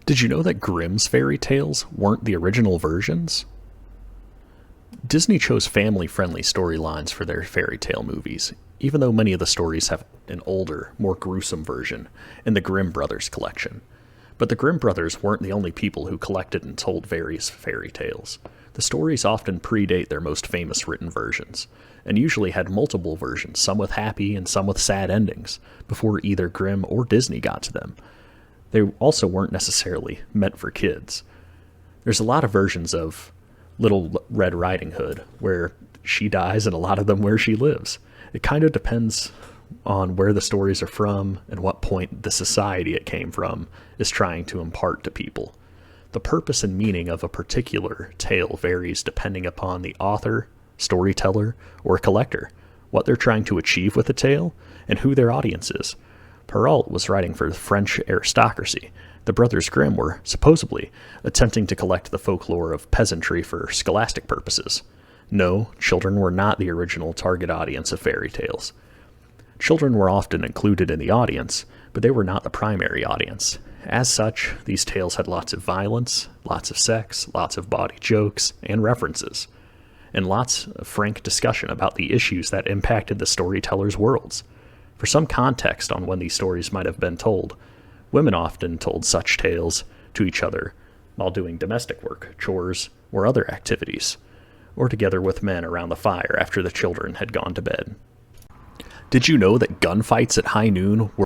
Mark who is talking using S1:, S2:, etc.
S1: Did you know that Grimm's fairy tales weren't the original versions? Disney chose family friendly storylines for their fairy tale movies, even though many of the stories have an older, more gruesome version in the Grimm Brothers collection. But the Grimm brothers weren't the only people who collected and told various fairy tales. The stories often predate their most famous written versions, and usually had multiple versions, some with happy and some with sad endings, before either Grimm or Disney got to them. They also weren't necessarily meant for kids. There's a lot of versions of Little Red Riding Hood where she dies, and a lot of them where she lives. It kind of depends on where the stories are from and what point the society it came from is trying to impart to people. The purpose and meaning of a particular tale varies depending upon the author, storyteller, or collector, what they're trying to achieve with the tale, and who their audience is. Perrault was writing for the French aristocracy. The brothers Grimm were, supposedly, attempting to collect the folklore of peasantry for scholastic purposes. No, children were not the original target audience of fairy tales. Children were often included in the audience, but they were not the primary audience. As such, these tales had lots of violence, lots of sex, lots of bawdy jokes and references, and lots of frank discussion about the issues that impacted the storytellers' worlds. For some context on when these stories might have been told, women often told such tales to each other while doing domestic work, chores, or other activities, or together with men around the fire after the children had gone to bed. Did you know that gunfights at high noon were